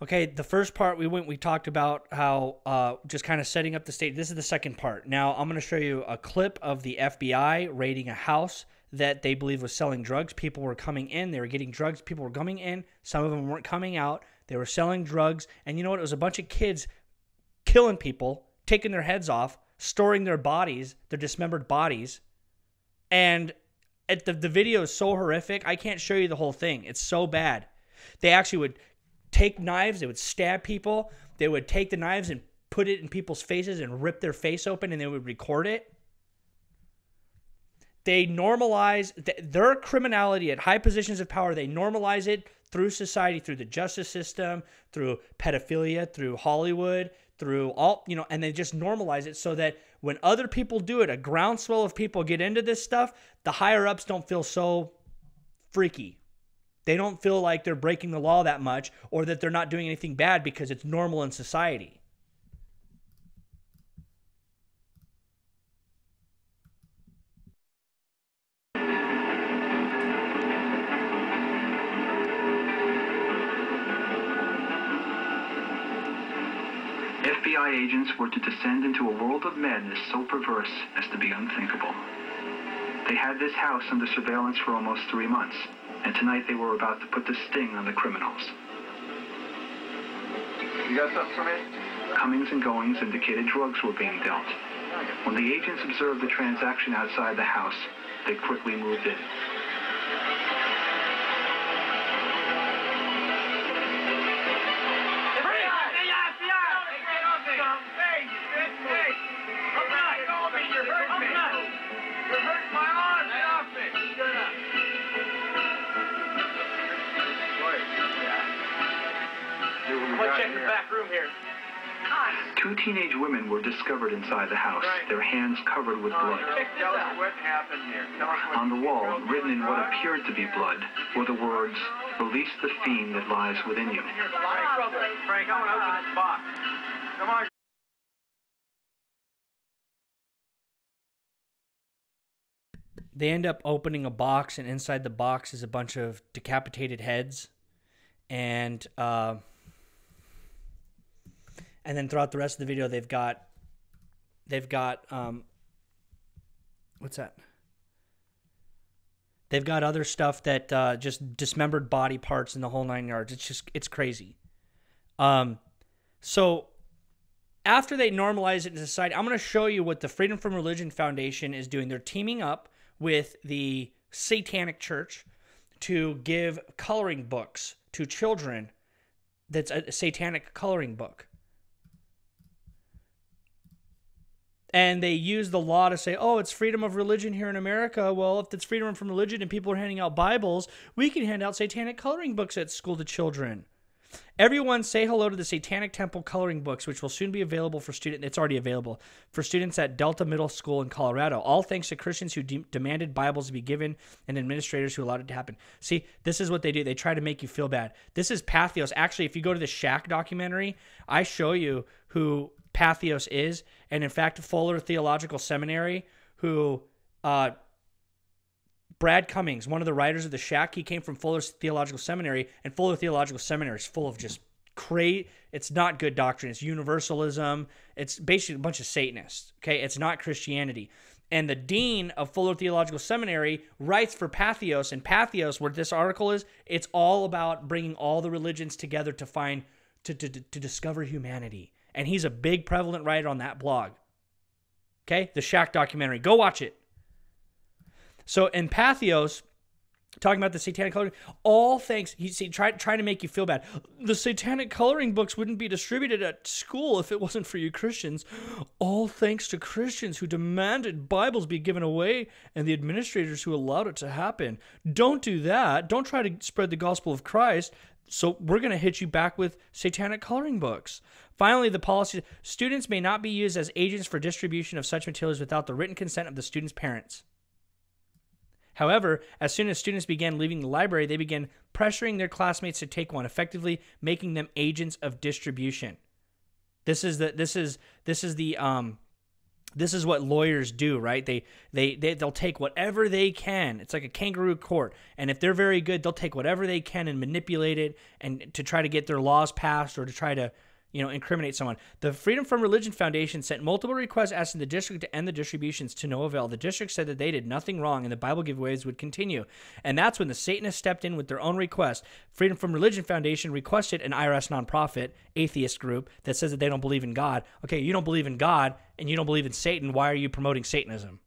Okay, the first part we talked about how just kind of setting up the stage. This is the second part. Now I'm going to show you a clip of the FBI raiding a house that they believe was selling drugs. People were coming in, they were getting drugs. People were coming in. Some of them weren't coming out. They were selling drugs, and you know what? It was a bunch of kids killing people, taking their heads off, storing their bodies, their dismembered bodies, and the video is so horrific. I can't show you the whole thing. It's so bad. They actually would take knives, they would stab people, they would take the knives and put it in people's faces and rip their face open, and they would record it. They normalize their criminality at high positions of power. They normalize it through society, through the justice system, through pedophilia, through Hollywood, through all, you know, and they just normalize it so that when other people do it, a groundswell of people get into this stuff, the higher ups don't feel so freaky. They don't feel like they're breaking the law that much or that they're not doing anything bad because it's normal in society. FBI agents were to descend into a world of madness so perverse as to be unthinkable. They had this house under surveillance for almost 3 months, and tonight they were about to put the sting on the criminals. You got something for me? Comings and goings indicated drugs were being dealt. When the agents observed the transaction outside the house, they quickly moved in. Check the back room here. 2 teenage women were discovered inside the house, their hands covered with blood. Tell us what happened here. On the wall, written in what appeared to be blood, were the words, "Release the fiend that lies within you." Frank, I want to open this box. Come on. They end up opening a box, and inside the box is a bunch of decapitated heads, and then throughout the rest of the video, they've got what's that? They've got other stuff that just dismembered body parts in the whole 9 yards. It's crazy. So after they normalize it in society, I'm going to show you what the Freedom from Religion Foundation is doing. They're teaming up with the Satanic Church to give coloring books to children. That's a satanic coloring book. And they use the law to say, oh, it's freedom of religion here in America. Well, if it's freedom from religion and people are handing out Bibles, we can hand out satanic coloring books at school to children. Everyone say hello to the Satanic Temple coloring books, which will soon be available for students. It's already available for students at Delta Middle School in Colorado. All thanks to Christians who demanded Bibles to be given and administrators who allowed it to happen. See, this is what they do. They try to make you feel bad. This is Pathos. Actually, if you go to the Shack documentary, I show you who Pathos is. And in fact, Fuller Theological Seminary, who Brad Cummings, one of the writers of The Shack, he came from Fuller Theological Seminary, and Fuller Theological Seminary is full of just it's not good doctrine. It's universalism. It's basically a bunch of Satanists, okay? It's not Christianity. And the dean of Fuller Theological Seminary writes for Pathos, and Pathos, where this article is, it's all about bringing all the religions together to find, to discover humanity. And he's a big prevalent writer on that blog. Okay? The Shack documentary. Go watch it. So in Pathos, talking about the satanic coloring, all thanks, trying to make you feel bad. The satanic coloring books wouldn't be distributed at school if it wasn't for you Christians. All thanks to Christians who demanded Bibles be given away and the administrators who allowed it to happen. Don't do that. Don't try to spread the gospel of Christ. So we're going to hit you back with satanic coloring books. Finally, the policy, students may not be used as agents for distribution of such materials without the written consent of the student's parents. However, as soon as students began leaving the library, they began pressuring their classmates to take one, effectively making them agents of distribution. This is the This is what lawyers do, right? They'll take whatever they can. It's like a kangaroo court. And if they're very good, they'll take whatever they can and manipulate it and to try to get their laws passed or to try to, incriminate someone. The Freedom from Religion Foundation sent multiple requests asking the district to end the distributions to no avail. The district said that they did nothing wrong and the Bible giveaways would continue. And that's when the Satanists stepped in with their own request. Freedom from Religion Foundation requested an IRS nonprofit, atheist group, that says that they don't believe in God. Okay, you don't believe in God and you don't believe in Satan. Why are you promoting Satanism?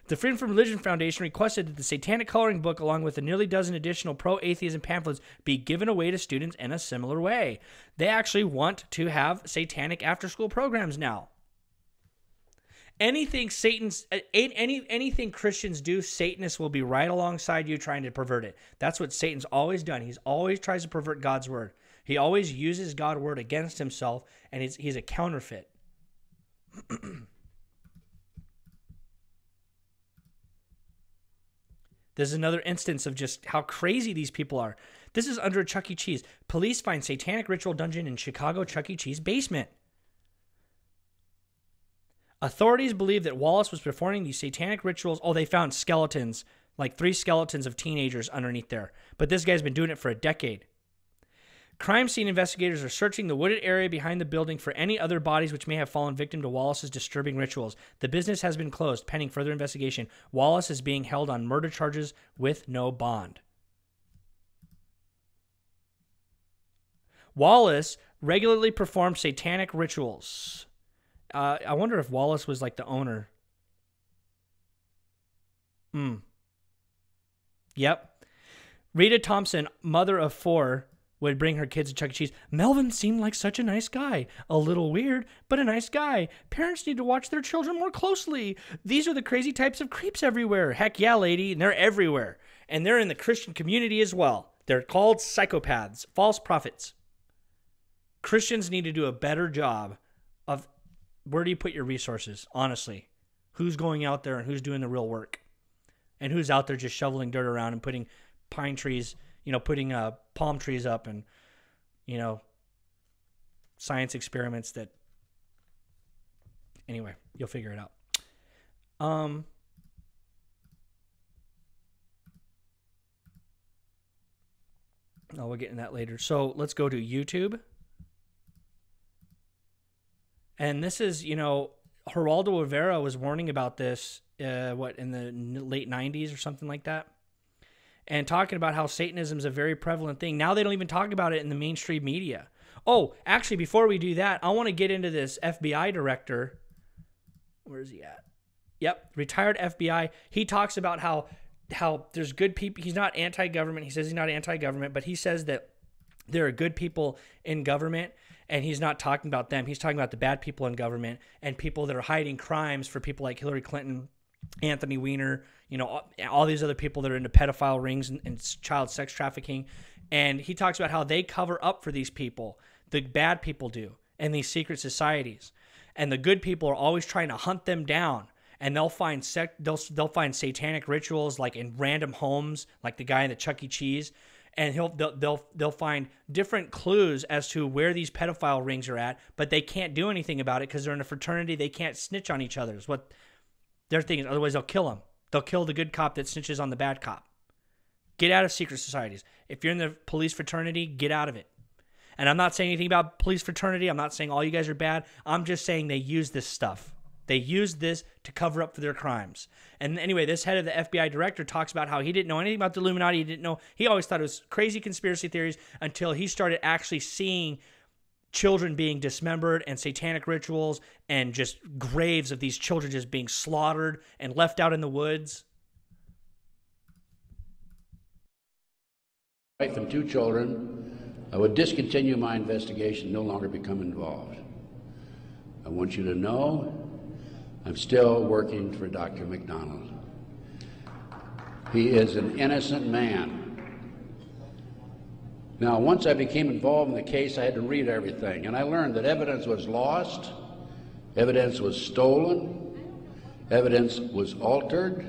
The Freedom from Religion Foundation requested that the Satanic Coloring Book, along with a nearly dozen additional pro-atheism pamphlets, be given away to students in a similar way. They actually want to have satanic after-school programs now. Anything anything Christians do, Satanists will be right alongside you trying to pervert it. That's what Satan's always done. He's always tries to pervert God's word. He always uses God's word against himself, and he's a counterfeit. This is another instance of just how crazy these people are. This is under a Chuck E. Cheese. Police find satanic ritual dungeon in Chicago Chuck E. Cheese basement. Authorities believe that Wallace was performing these satanic rituals. Oh, they found skeletons, like 3 skeletons of teenagers underneath there. But this guy's been doing it for a decade. Crime scene investigators are searching the wooded area behind the building for any other bodies which may have fallen victim to Wallace's disturbing rituals. The business has been closed pending further investigation. Wallace is being held on murder charges with no bond. Wallace regularly performed satanic rituals. I wonder if Wallace was like the owner. Yep. Rita Thompson, mother of 4, would bring her kids to Chuck E. Cheese. Melvin seemed like such a nice guy. A little weird, but a nice guy. Parents need to watch their children more closely. These are the crazy types of creeps everywhere. Heck yeah, lady. And they're everywhere. And they're in the Christian community as well. They're called psychopaths, false prophets. Christians need to do a better job of where do you put your resources, honestly. Who's going out there and who's doing the real work? And who's out there just shoveling dirt around and putting pine trees, putting palm trees up and, science experiments that, anyway, you'll figure it out. We'll get into that later. So let's go to YouTube. And this is, Geraldo Rivera was warning about this, in the late 90s or something like that. And talking about how Satanism is a very prevalent thing. Now they don't even talk about it in the mainstream media. Oh, actually, before we do that, I want to get into this FBI director. Where is he at? Yep, retired FBI. He talks about how there's good people. He's not anti-government. He says he's not anti-government, but he says that there are good people in government, and he's not talking about them. He's talking about the bad people in government and people that are hiding crimes for people like Hillary Clinton, Anthony Weiner, all these other people that are into pedophile rings and child sex trafficking. And he talks about how they cover up for these people. The bad people do in these secret societies. And the good people are always trying to hunt them down. And they'll find satanic rituals like in random homes, like the guy in the Chuck E. Cheese. And they'll find different clues as to where these pedophile rings are at, but they can't do anything about it because they're in a fraternity. They can't snitch on each other. Is what their thing is. Otherwise, they'll kill them. They'll kill the good cop that snitches on the bad cop. Get out of secret societies. If you're in the police fraternity, get out of it. And I'm not saying anything about police fraternity. I'm not saying all you guys are bad. I'm just saying they use this stuff. They use this to cover up for their crimes. And anyway, this head of the FBI director talks about how he didn't know anything about the Illuminati. He always thought it was crazy conspiracy theories until he started actually seeing children being dismembered and satanic rituals and just graves of these children just being slaughtered and left out in the woods. Wife and 2 children, I would discontinue my investigation, no longer become involved. I want you to know I'm still working for Dr. McDonald. He is an innocent man. Now, once I became involved in the case, I had to read everything, and I learned that evidence was lost, evidence was stolen, evidence was altered.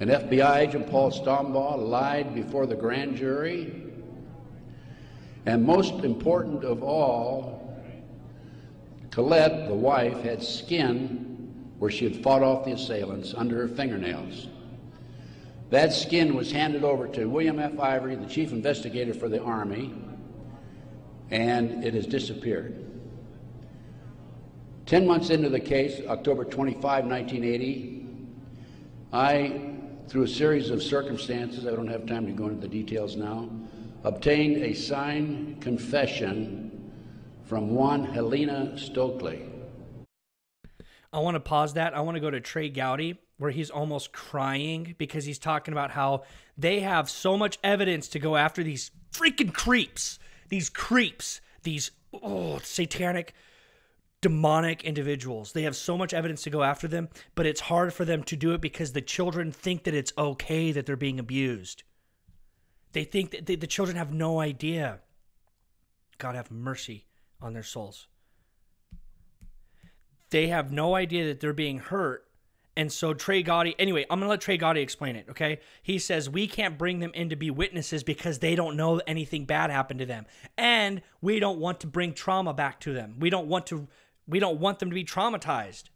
An FBI agent, Paul Stombaugh, lied before the grand jury. And most important of all, Colette, the wife, had skin where she had fought off the assailants under her fingernails. That skin was handed over to William F. Ivory, the chief investigator for the Army, and it has disappeared. 10 months into the case, October 25, 1980, I, through a series of circumstances, I don't have time to go into the details now, obtained a signed confession from one Helena Stokely. I want to pause that. I want to go to Trey Gowdy, where he's almost crying because he's talking about how they have so much evidence to go after these freaking creeps, these satanic, demonic individuals. They have so much evidence to go after them, but it's hard for them to do it because the children think that it's okay that they're being abused. They think that the children have no idea. God have mercy on their souls. They have no idea that they're being hurt. And so Trey Gowdy, anyway, I'm going to let Trey Gowdy explain it, okay? He says, we can't bring them in to be witnesses because they don't know anything bad happened to them. And we don't want to bring trauma back to them. We don't want them to be traumatized.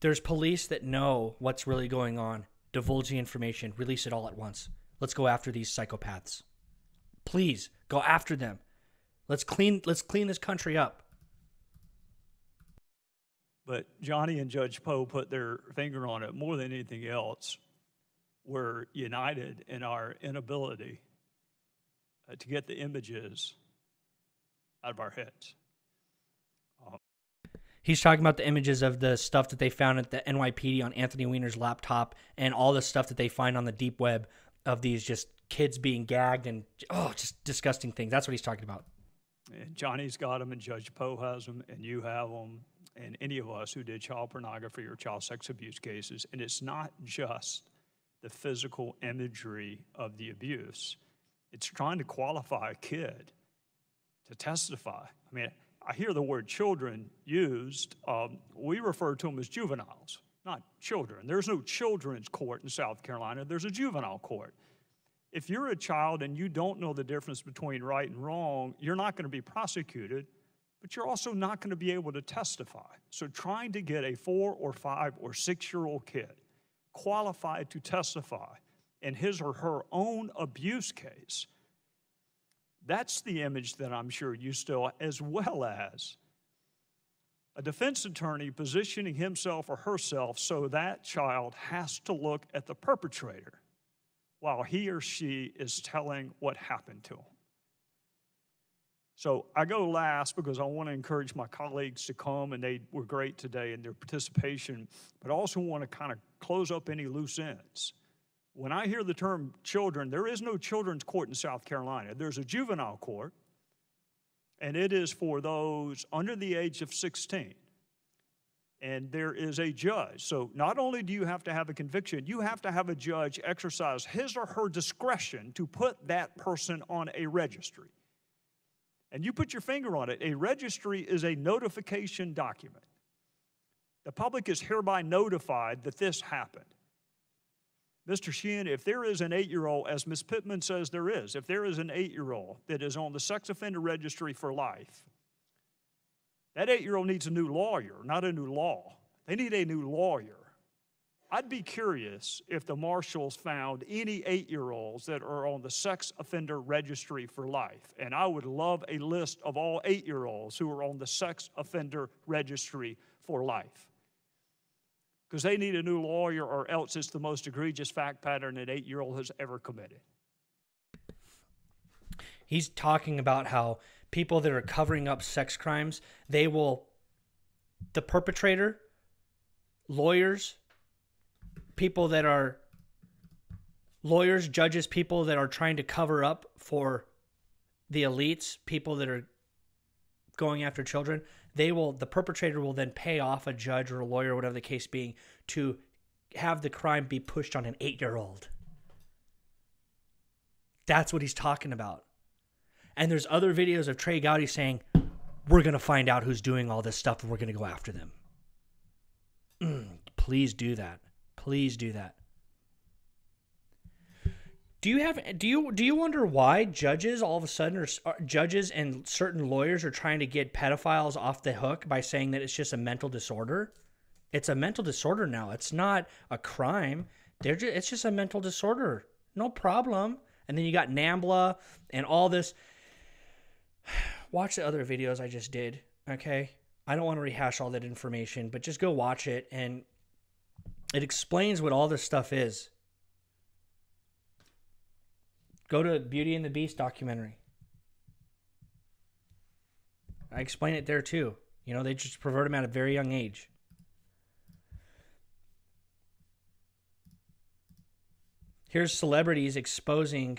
There's police that know what's really going on. Divulge the information. Release it all at once. Let's go after these psychopaths. Please, go after them. Let's clean this country up. But Johnny and Judge Poe put their finger on it. More than anything else, we're united in our inability to get the images out of our heads. He's talking about the images of the stuff that they found at the NYPD on Anthony Weiner's laptop and all the stuff that they find on the deep web of these just kids being gagged and, just disgusting things. That's what he's talking about. And Johnny's got them, and Judge Poe has them, and you have them, and any of us who did child pornography or child sex abuse cases. And it's not just the physical imagery of the abuse. It's trying to qualify a kid to testify. I mean, I hear the word children used. We refer to them as juveniles, not children. There's no children's court in South Carolina. There's a juvenile court. If you're a child and you don't know the difference between right and wrong, you're not going to be prosecuted, but you're also not going to be able to testify. So trying to get a 4 or 5 or 6-year-old kid qualified to testify in his or her own abuse case, that's the image that I'm sure you still, as well as a defense attorney positioning himself or herself so that child has to look at the perpetrator while he or she is telling what happened to him. So I go last because I want to encourage my colleagues to come, and they were great today in their participation, but I also want to kind of close up any loose ends. When I hear the term children, there is no children's court in South Carolina. There's a juvenile court, and it is for those under the age of 16. And there is a judge. So not only do you have to have a conviction, you have to have a judge exercise his or her discretion to put that person on a registry. And you put your finger on it. A registry is a notification document. The public is hereby notified that this happened. Mr. Sheehan, if there is an 8-year-old, as Ms. Pittman says there is, if there is an 8-year-old that is on the sex offender registry for life, that 8-year-old needs a new lawyer, not a new law. They need a new lawyer. I'd be curious if the marshals found any 8-year-olds that are on the sex offender registry for life. And I would love a list of all 8-year-olds who are on the sex offender registry for life. Because they need a new lawyer, or else it's the most egregious fact pattern an 8-year-old has ever committed. He's talking about how people that are covering up sex crimes, the perpetrator, lawyers, people that are lawyers, judges, people that are trying to cover up for the elites, people that are going after children, the perpetrator will then pay off a judge or a lawyer, whatever the case being, to have the crime be pushed on an 8-year-old. That's what he's talking about. And there's other videos of Trey Gowdy saying, we're going to find out who's doing all this stuff and we're going to go after them. Please do that. Please do that. Do you wonder why judges all of a sudden are judges and certain lawyers are trying to get pedophiles off the hook by saying that it's just a mental disorder? It's a mental disorder now. It's not a crime. It's just a mental disorder. No problem. And then you got NAMBLA and all this. Watch the other videos I just did, okay? I don't want to rehash all that information, but just go watch it, and it explains what all this stuff is. Go to Beauty and the Beast documentary. I explain it there too. You know, they just pervert them at a very young age. Here's celebrities exposing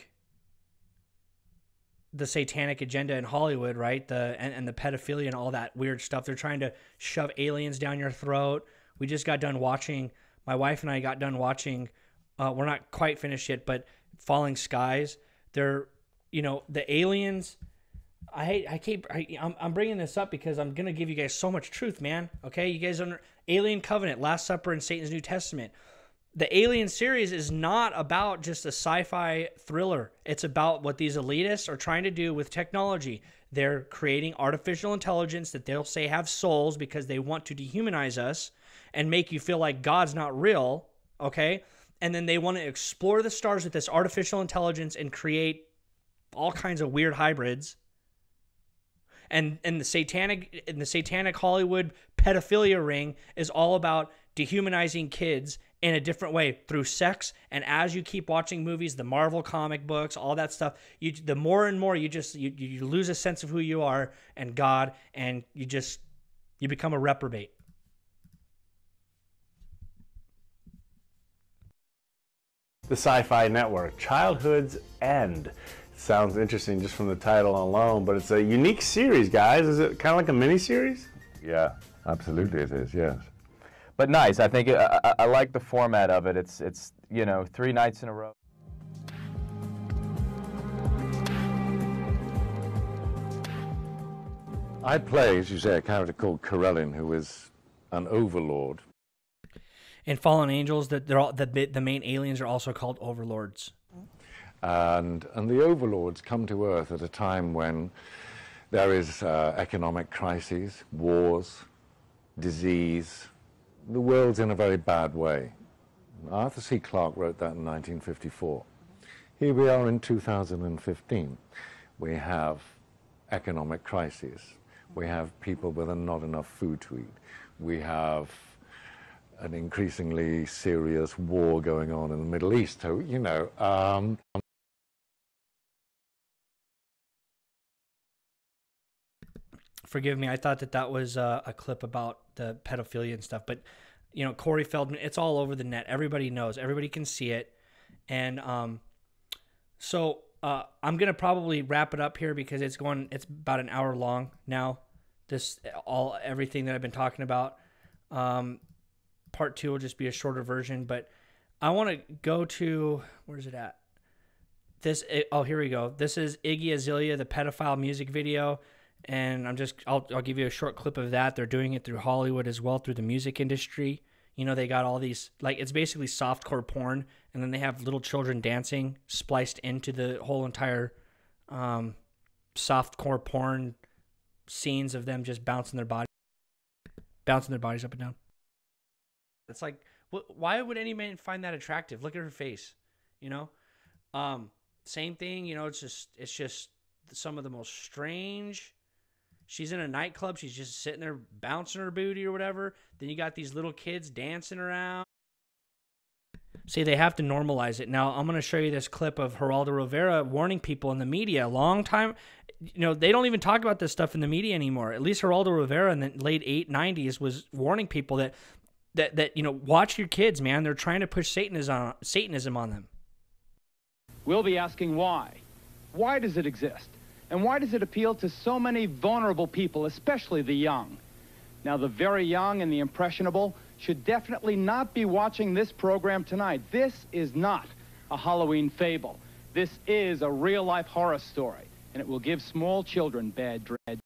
the satanic agenda in Hollywood, right? And the pedophilia and all that weird stuff. They're trying to shove aliens down your throat. We just got done watching, my wife and I got done watching, we're not quite finished yet, but Falling Skies. They're, you know, the aliens. I'm bringing this up because I'm gonna give you guys so much truth, man. Okay, you guys under Alien Covenant, Last Supper, and Satan's New Testament. The Alien series is not about just a sci-fi thriller. It's about what these elitists are trying to do with technology. They're creating artificial intelligence that they'll say have souls because they want to dehumanize us and make you feel like God's not real. Okay. And then they want to explore the stars with this artificial intelligence and create all kinds of weird hybrids. And the satanic Hollywood pedophilia ring is all about dehumanizing kids in a different way through sex. And as you keep watching movies, the Marvel comic books, all that stuff, the more and more you lose a sense of who you are and God, and you become a reprobate. The Sci-Fi Network, Childhood's End. Sounds interesting just from the title alone, but it's a unique series, guys. Is it kind of like a mini-series? Yeah, absolutely it is, yes. But nice. I think I like the format of it. It's you know, 3 nights in a row. I play, as you say, a character called Corellin, who is an overlord. In Fallen Angels, that they're all the main aliens are also called overlords. And the overlords come to Earth at a time when there is economic crises, wars, disease. The world's in a very bad way. Arthur C. Clarke wrote that in 1954. Here we are in 2015. We have economic crises. We have people with not enough food to eat. We have an increasingly serious war going on in the Middle East. So, you know, Forgive me, I thought that was a clip about the pedophilia and stuff, but you know, Corey Feldman, it's all over the net. Everybody knows, everybody can see it. And so I'm gonna probably wrap it up here because it's about an hour long now. Everything that I've been talking about. Part 2 will just be a shorter version, but I want to go to, where's it at? Here we go. This is Iggy Azalea, the pedophile music video. And I'll give you a short clip of that. They're doing it through Hollywood as well, through the music industry. You know, they got all these, like, it's basically softcore porn, and then they have little children dancing spliced into the whole entire softcore porn scenes of them just bouncing their bodies up and down. It's like, why would any man find that attractive? Look at her face, you know? Same thing, you know, it's just some of the most strange. She's in a nightclub. She's just sitting there bouncing her booty or whatever. Then you got these little kids dancing around. See, they have to normalize it. Now, I'm going to show you this clip of Geraldo Rivera warning people in the media a long time. You know, they don't even talk about this stuff in the media anymore. At least Geraldo Rivera in the late 90s was warning people that you know, watch your kids, man. They're trying to push Satanism on them. We'll be asking why. Why does it exist? And why does it appeal to so many vulnerable people, especially the young? Now, the very young and the impressionable should definitely not be watching this program tonight. This is not a Halloween fable. This is a real-life horror story, and it will give small children bad dread.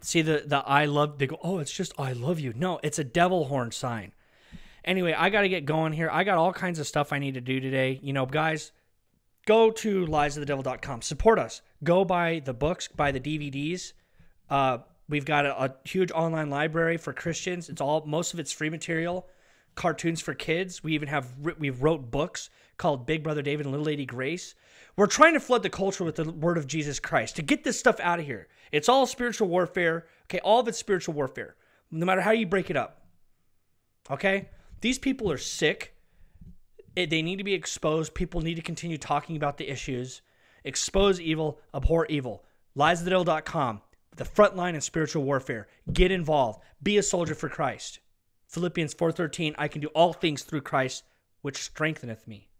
See, the I love, they go, oh, it's just I love you. No, it's a devil horn sign. Anyway, I got to get going here. I got all kinds of stuff I need to do today. You know, guys, go to liesofthedevil.com. Support us. Go buy the books, buy the DVDs. We've got a huge online library for Christians. Most of it's free material. Cartoons for kids. We wrote books called Big Brother David and Little Lady Grace. We're trying to flood the culture with the word of Jesus Christ to get this stuff out of here. It's all spiritual warfare. Okay, all of it's spiritual warfare, no matter how you break it up. Okay, these people are sick. They need to be exposed. People need to continue talking about the issues. Expose evil, abhor evil. liesofthedevil.com, the front line in spiritual warfare. Get involved. Be a soldier for Christ. Philippians 4:13, I can do all things through Christ, which strengtheneth me.